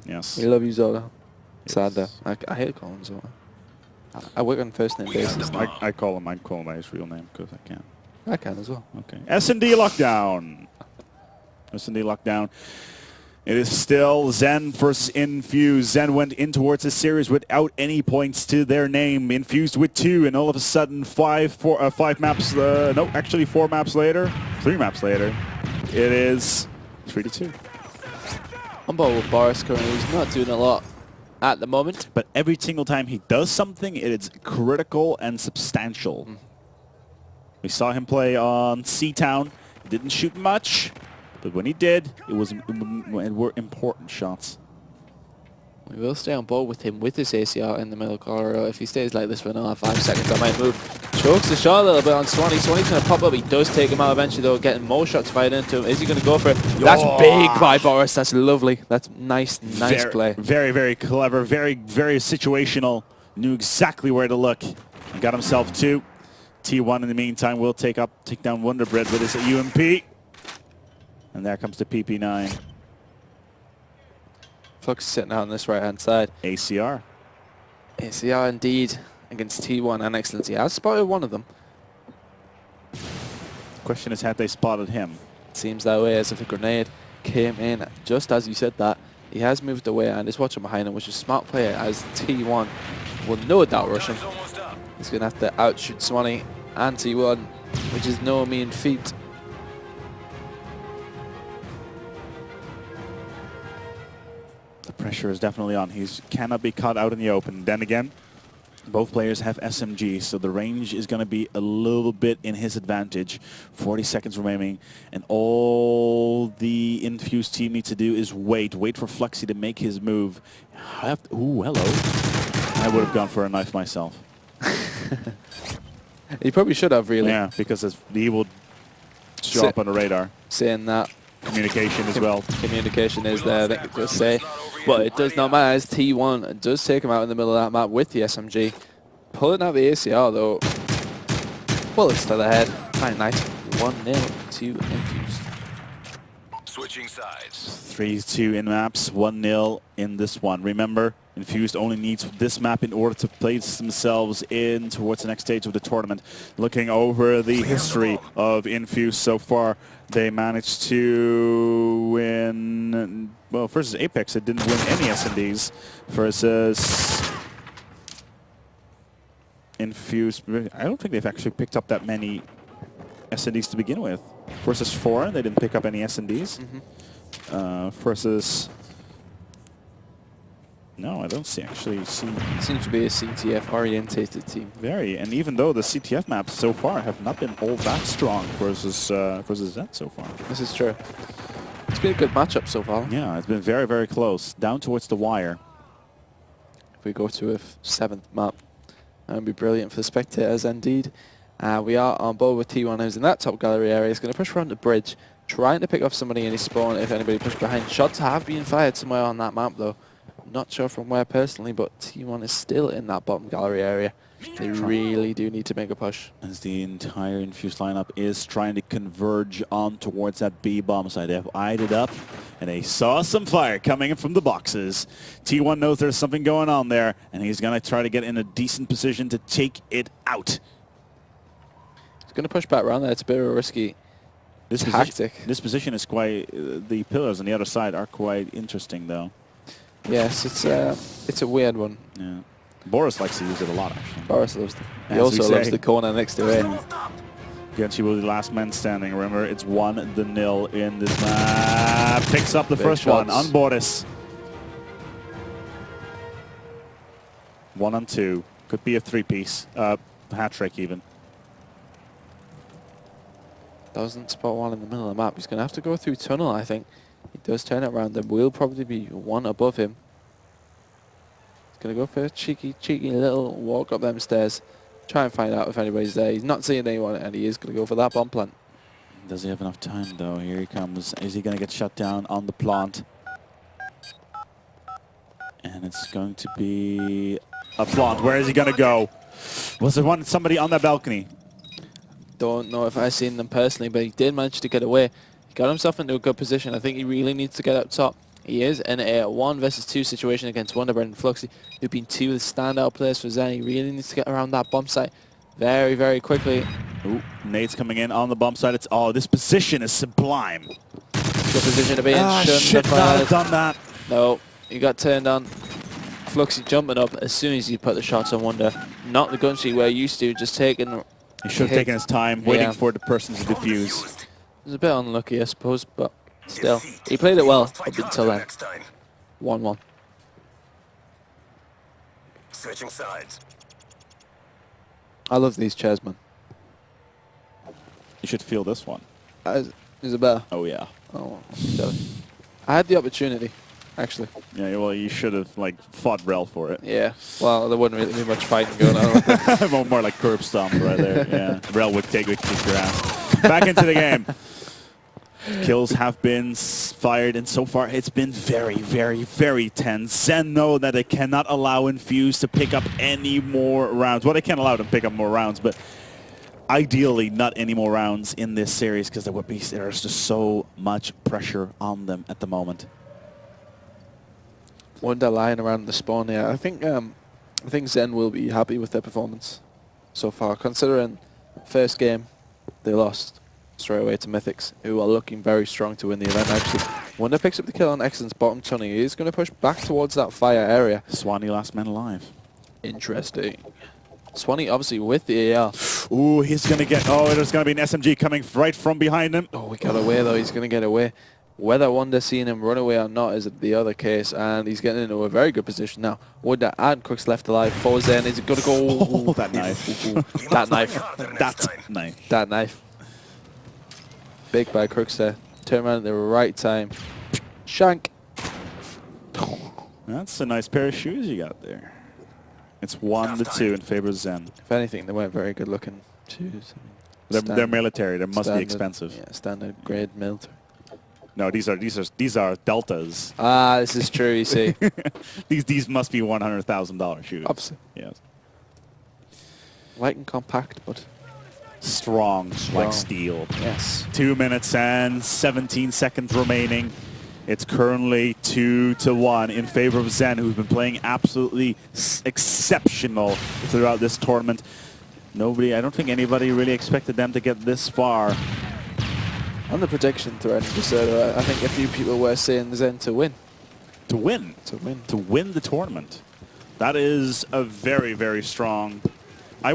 Yes. We love you, Zola. Sad though. Yes. I hate calling him Zola. I work on first name basis. I call him by his real name because I can. I can as well. Okay. S&D lockdown. S&D lockdown. It is still Zen versus Infused. Zen went in towards the series without any points to their name. Infused with 2, and all of a sudden 5 maps. No, actually 4 maps later, 3 maps later, it is 3-2. I'm bored with Boris currently. He's not doing a lot at the moment. But every single time he does something, it is critical and substantial. We saw him play on C-Town. He didn't shoot much, but when he did, it were important shots. We will stay on board with him with this ACR in the middle corridor. If he stays like this for another 5 seconds, I might move. Chokes the shot a little bit on Swanee. Swanee's going to pop up. He does take him out eventually, though, getting more shots fired into him. Is he going to go for it? That's big by Boris. That's lovely. That's nice play. Very, very clever. Very, very situational. Knew exactly where to look. And got himself 2. T1 in the meantime will take down Wonderbread with his UMP. And there comes the PP9. Flux is sitting out on this right-hand side. ACR. ACR indeed against T1 and Excellence. He has spotted one of them. Question is, had they spotted him? Seems that way, as if a grenade came in just as you said that. He has moved away and is watching behind him, which is a smart player, as T1 will no doubt rush him. He's going to have to outshoot Swanee and T1, which is no mean feat. The pressure is definitely on. He cannot be caught out in the open. Then again, both players have SMGs, so the range is going to be a little bit in his advantage. 40 seconds remaining, and all the Infused team need to do is wait for Fluxy to make his move. Ooh, hello. I would have gone for a knife myself. He probably should have, really. Yeah, because he will show up on the radar. Saying that. Communication as well. Communication is there, I think, to say. But it does not matter, as T1 does take him out in the middle of that map with the SMG. Pulling out the ACR, though. Bullets to the head. Very nice. 1-0 to Infused. Switching sides. 3-2 in maps, 1-0 in this one. Remember, Infused only needs this map in order to place themselves in towards the next stage of the tournament. Looking over the history of Infused so far, they managed to win, well, versus Apex, it didn't win any S&Ds. Versus Infused, I don't think they've actually picked up that many S&Ds to begin with. Versus 4, they didn't pick up any S&Ds. Versus... No, I don't actually see. Seems to be a CTF-orientated team. Very, and even though the CTF maps so far have not been all that strong versus Z so far. This is true. It's been a good matchup so far. Yeah, it's been very, very close. Down towards the wire. If we go to a 7th map, that would be brilliant for the spectators indeed. We are on board with T1, who's in that top gallery area. He's going to push around the bridge, trying to pick off somebody in his spawn if anybody pushes behind. Shots have been fired somewhere on that map, though. Not sure from where personally, but T1 is still in that bottom gallery area. They really do need to make a push. As the entire Infused lineup is trying to converge on towards that B bomb side. They have eyed it up, and they saw some fire coming in from the boxes. T1 knows there's something going on there, and he's going to try to get in a decent position to take it out. He's going to push back around there. It's a bit of a risky tactic. This position is quite... the pillars on the other side are quite interesting, though. Yes, it's a weird one. Yeah, Boris likes to use it a lot, actually. Boris loves it. He also loves the corner next to it. Genchi will be the last man standing. Remember, it's 1-0 in this map. Picks up the first one on Boris. 1-2. Could be a 3-piece. Hat trick even. Doesn't spot one in the middle of the map. He's going to have to go through tunnel, I think. He does turn it around. There will probably be one above him. He's going to go for a cheeky little walk up them stairs. Try and find out if anybody's there. He's not seeing anyone, and he is going to go for that bomb plant. Does he have enough time, though? Here he comes. Is he going to get shut down on the plant? And it's going to be a plant. Where is he going to go? Was there somebody on that balcony? Don't know if I've seen them personally, but he did manage to get away. He got himself into a good position. I think he really needs to get up top He is in a 1 versus 2 situation against Wonderbird and Fluxy, who've been 2 of the standout players for Zen. He really needs to get around that bomb site very, very quickly. Ooh, Nate's coming in on the bump side. It's this position is sublime. Good position to be in. Should not have done that. No, he got turned on. Fluxy jumping up as soon as he put the shots on Wonder. Not the gun sheet we're used to, just taking. He should have taken his time, waiting for the person to defuse. It was a bit unlucky, I suppose, but still, he played it well up until then. 1-1. Switching sides. I love these chairs, man. You should feel this one. Is it better? Oh yeah. Oh, I had the opportunity, actually. Yeah, well, you should have fought Rel for it. Yeah. Well, there wouldn't really be much fighting going on. More like curb stomp right there. Yeah. Rel would kick your ass. Back into the game. Kills have been fired, and so far it's been very, very, very tense. Zen know that they cannot allow Infuse to pick up any more rounds. Well, they can't allow them to pick up more rounds, but ideally not any more rounds in this series because there's just so much pressure on them at the moment. Wonder lying around the spawn here. I think Zen will be happy with their performance so far, considering first game they lost straight away to Mythics, who are looking very strong to win the event, actually. Wonder picks up the kill on Excellence bottom tunnel. He's going to push back towards that fire area. Swanee last man alive. Interesting. Swanee obviously with the AR. Ooh, he's going to get... Oh, there's going to be an SMG coming right from behind him. Oh, he got away, though. He's going to get away. Whether Wonder seeing him run away or not is the other case, and he's getting into a very good position now. Wonder and Crooks left alive. For Zen, is it going to go... Oh, that knife. That knife. That knife. That knife. Big by Crooks there. Turn around at the right time. Shank. That's a nice pair of shoes you got there. It's 1-2 in favor of Zen. If anything, they weren't very good looking shoes. They're military. They must be standard, expensive. Yeah, standard grade military. No, these are deltas. Ah, this is true. You see, these must be $100,000 shoes. Obviously. Yes. Light and compact, but strong like steel. Yes. 2 minutes and 17 seconds remaining. It's currently 2-1 in favor of Zen, who's been playing absolutely exceptional throughout this tournament. I don't think anybody really expected them to get this far. On the prediction thread, I think a few people were saying Zen to win. To win? To win. To win the tournament. That is a very, very strong... I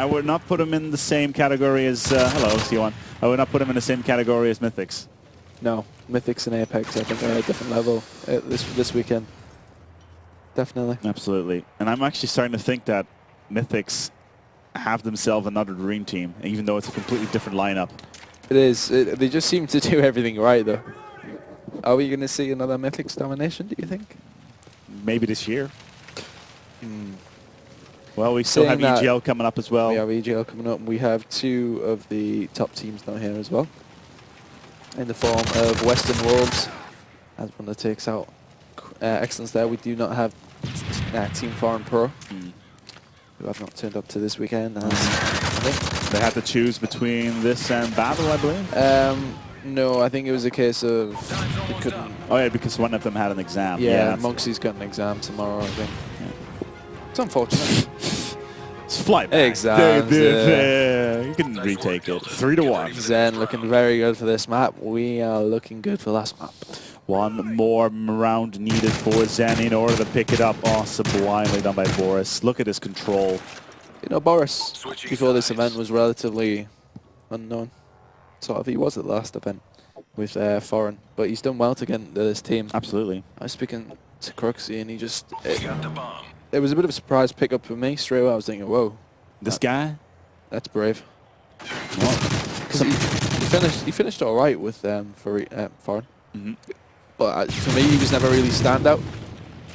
would not put him in the same category as... hello, C1. I would not put him in the same category as Mythics. No, Mythics and Apex, I think, are at a different level this weekend. Definitely. Absolutely. And I'm actually starting to think that Mythics have themselves another dream team, even though it's a completely different lineup. It is. They just seem to do everything right, though. Are we going to see another Mythics domination, do you think? Maybe this year. Well, we still have EGL coming up as well. We have EGL coming up, and we have 2 of the top teams down here as well, in the form of Western Wolves, as one that takes out Excellence there. We do not have Team Foreign Pro, who have not turned up to this weekend. They had to choose between this and Battle, I believe? No, I think it was a case of they couldn't... Oh, yeah, because one of them had an exam. Yeah, Monksy's got an exam tomorrow, I think. Yeah. It's unfortunate. It's flight back. Exams, you can retake it. 3-1. Zen looking very good for this map. We are looking good for last map. One more round needed for Zen in order to pick it up. Oh, sublimely done by Boris. Look at his control. You know, Boris, before this event, was relatively unknown. Sort of, he was at the last event with Foreign, but he's done well to get into this team. Absolutely. I was speaking to Cruxy, and he just... It was a bit of a surprise pickup for me. Straight away, I was thinking, whoa. This guy? That's brave. Because he finished all right with Foreign. But for me, he was never really standout.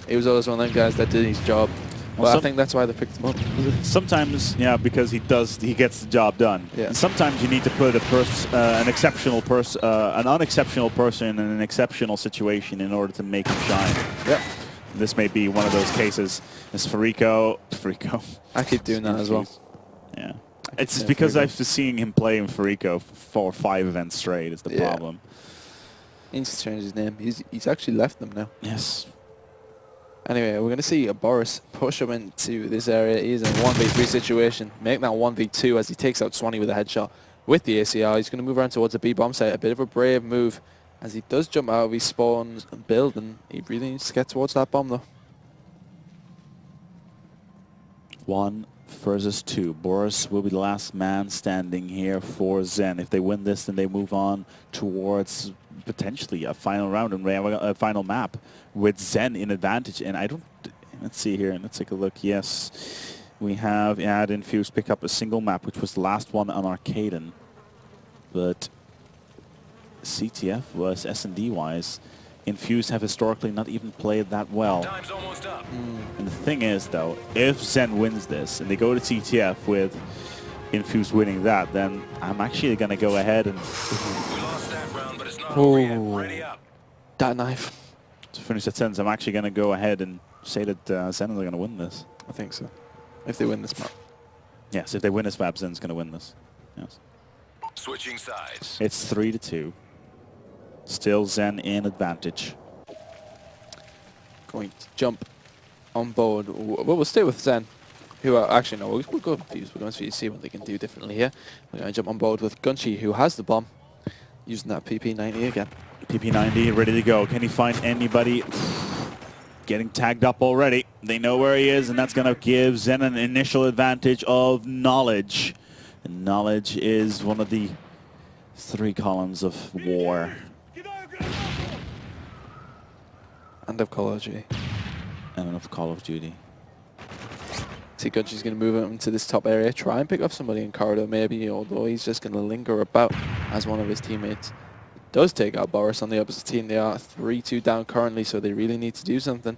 He was always one of them guys that did his job. Well, I think that's why they picked him up. Sometimes, yeah, because he gets the job done. Yeah. And sometimes you need to put an unexceptional person in an exceptional situation in order to make him shine. Yeah. This may be one of those cases. It's Farico. I keep doing that as well. Yeah. It's just because I've been seeing him play in Farico for 4 or 5 events straight is the problem. He needs to change his name. He's actually left them now. Yes. Anyway, we're going to see Boris push him into this area. He is in a 1v3 situation. Make that 1v2 as he takes out Swanee with a headshot with the ACR. He's going to move around towards the B bomb site. A bit of a brave move as he does jump out of his spawn and build, and he really needs to get towards that bomb though. 1 versus 2. Boris will be the last man standing here for Zen. If they win this, then they move on towards potentially a final round and a final map with Zen in advantage. And I don't... Let's see here. Let's take a look. Yes, we have had Infused pick up a single map, which was the last one on Arcaden. But CTF was S&D wise. Infused have historically not even played that well. Time's almost up. And the thing is, though, if Zen wins this and they go to CTF with Infused winning that, then I'm actually going to go ahead and... We lost that round, but it's not over yet. Ready up. That knife. To finish that sentence, I'm actually going to go ahead and say that Zen is going to win this. I think so. If they win this map. Yes, if they win this map, Zen's going to win this. Yes. Switching sides. It's 3-2. Still Zen in advantage. Going to jump on board. Well, we'll stay with Zen. Who are actually, no, we'll go Infused. We're going to see what they can do differently here. We're going to jump on board with Gunchi, who has the bomb. Using that PP90 again. PP90 ready to go. Can he find anybody? Getting tagged up already. They know where he is, and that's going to give Zen an initial advantage of knowledge. And knowledge is one of the 3 columns of war. And of Call of Duty. And of Call of Duty. See, Gunchi's going to move him into this top area, try and pick up somebody in corridor maybe, although he's just going to linger about as one of his teammates. Does take out Boris on the opposite team. They are 3-2 down currently, so they really need to do something.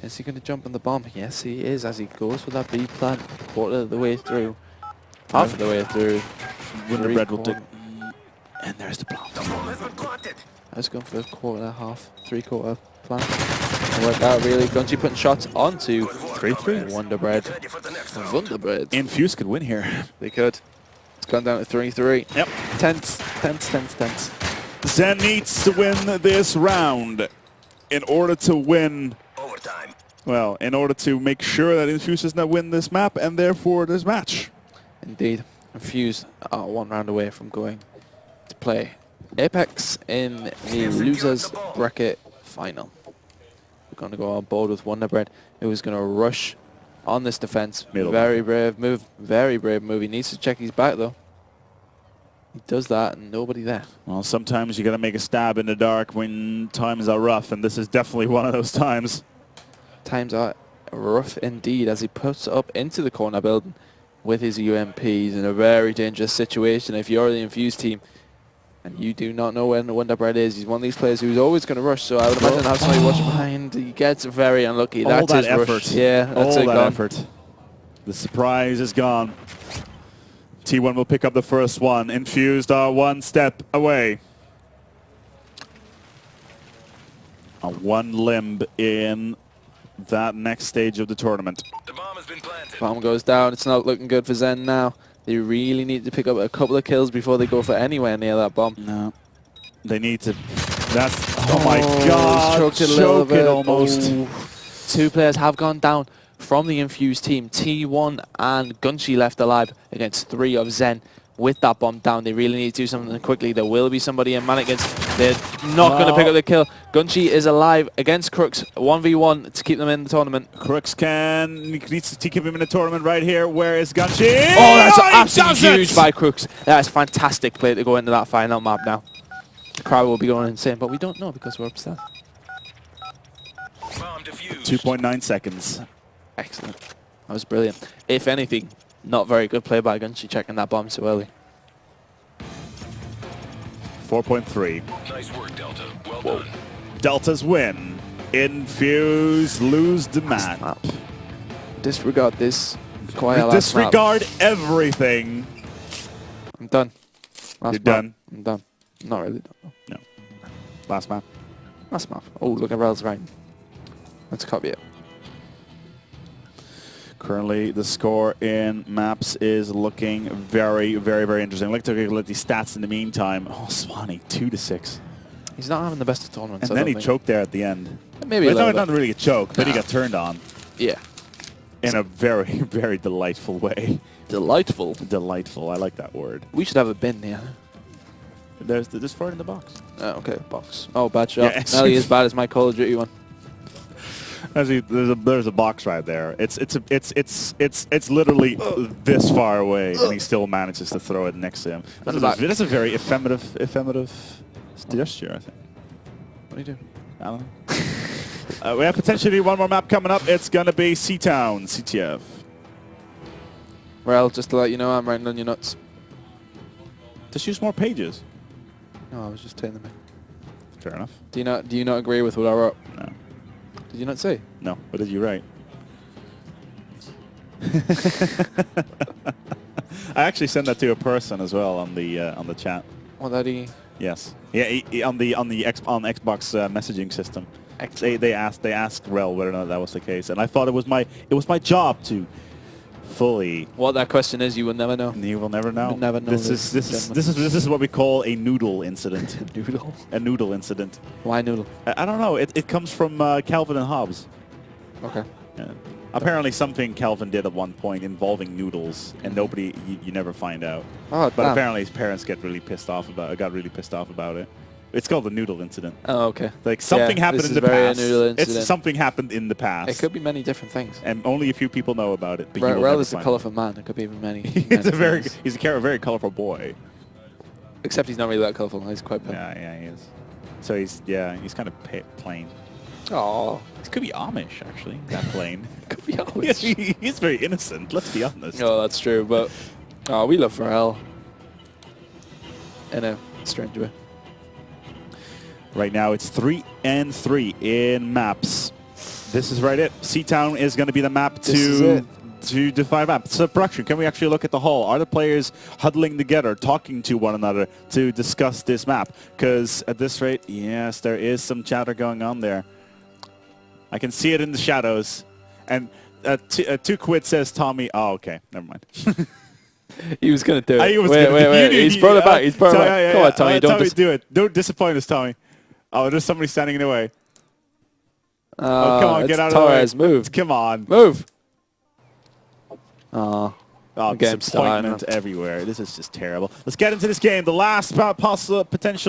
Is he going to jump on the bomb? Yes, he is, as he goes for that B plant, quarter of the way through. Half of the way through. Winter Bread will take... And there's the plant. The bomb has been planted. I was going for a quarter, half, 3/4 plant. It worked out really. Gunchi putting shots onto 3-3. Wonder Bread. Get ready for the next round. Wonder Bread. Infused could win here. They could. It's gone down to 3-3. Yep. Tense, tense, tense, tense. Zen needs to win this round in order to win, Overtime. well, in order to make sure that Infused does not win this map and therefore this match. Indeed. Infused are 1 round away from going to play Apex in the losers bracket final. We're going to go on board with Wonder Bread, who is going to rush on this defense. Middle. Very brave move. Very brave move. He needs to check his back though. He does that and nobody there. Well, sometimes you got to make a stab in the dark when times are rough, and this is definitely one of those times. Times are rough indeed as he puts up into the corner building with his UMPs in a very dangerous situation. If you're the Infused team and you do not know where Wonder Bread is, he's one of these players who's always going to rush, so I would imagine have somebody watching behind. He gets very unlucky. All That's that his effort. rush. Yeah, that's all it that gone. effort. The surprise is gone. T1 will pick up the first one. Infused are 1 step away. On 1 limb in that next stage of the tournament. The bomb has been planted. Bomb goes down. It's not looking good for Zen now. They really need to pick up a couple of kills before they go for anywhere near that bomb. No. They need to... That's... Oh my God. Choked it a little Choke it bit. almost. Oh. 2 players have gone down from the Infused team. T1 and Gunchi left alive against 3 of Zen. With that bomb down, they really need to do something quickly. There will be somebody in Mannequins. They're not going to pick up the kill. Gunchi is alive against Crooks. 1v1 to keep them in the tournament. Crooks needs to keep him in the tournament right here. Where is Gunchi? Oh, that's he absolutely does huge it! by Crooks. That's fantastic play to go into that final map now. The crowd will be going insane, but we don't know because we're upstairs. Bomb defused. 2.9 seconds. Excellent. That was brilliant. If anything, not very good play by Gunchi checking that bomb so early. 4.3. Nice work, Delta. Well Whoa. done. Delta's win. Infuse lose the map. Disregard this. Quite a last Disregard everything. map. I'm done. Last You're map. done? I'm done. Not really done. though. No. Last map. Last map. Oh, look at Rel's right. Let's copy it. Currently, the score in maps is looking very, very, very interesting. I'd like to look at the stats in the meantime. Oh, Swanee, 2-6. He's not having the best of tournaments. And then he choked there at the end. Maybe Well, a little it's not bit. really a choke, but he Nah. got turned on Yeah. in a very, very delightful way. Delightful. Delightful. I like that word. We should have a bin here. There's four in the box. Okay, box. Oh, bad shot. Yeah, Nearly as bad as my Call of Duty one. Actually, there's a box right there. It's literally this far away, and he still manages to throw it next to him. That's a very effeminate gesture, I think. What are you doing? I don't know. We have potentially one more map coming up. It's gonna be Seatown, CTF. Well, just to let you know, I'm writing on your nuts. Just use more pages. No, I was just telling them. Fair enough. Do you not agree with what I wrote? No. Did you not say? No. What did you write? I actually sent that to a person as well on the chat. What that he? Yes. Yeah. On the Xbox messaging system. They asked Rel whether or not that was the case, and I thought it was my job to fully. What that question is, you will never know. You will never know. You'll never know. This is what we call a noodle incident. Noodle. A noodle incident. Why noodle? I don't know. It comes from Calvin and Hobbes. Okay. Yeah. Apparently something Calvin did at one point involving noodles, and nobody, you never find out. Oh, But damn. apparently his parents got really pissed off about it. It's called the noodle incident. Oh, okay. Like something Yeah, happened this in is the very a past. noodle incident. It's something happened in the past. It could be many different things. And only a few people know about it. But you will Rel never is a find colourful man. It could be even many. it. many things. He's a very colorful boy. Except he's not really that colourful. He's quite pale. Yeah, he is. So he's kind of plain. Oh, He could be Amish actually. That plain. could be always. He's very innocent. Let's be honest. Oh, that's true. But we love Rel in a strange way. Right now it's 3-3 in maps. This is right it. Seatown is going to be the map to define map. So production, can we actually look at the hall? Are the players huddling together, talking to one another to discuss this map? Because at this rate, yes, there is some chatter going on there. I can see it in the shadows. And 2Quid says Tommy. Oh, okay. Never mind. He was going to do it. Wait. Wait. He's brought it back. He's brought it back. Come on, Tommy. Don't do it. Don't disappoint us, Tommy. Oh, there's somebody standing in the way. Oh, come on, get out Torres, of the way. move. Come on. Move. Oh, disappointment everywhere. This is just terrible. Let's get into this game. The last possible potential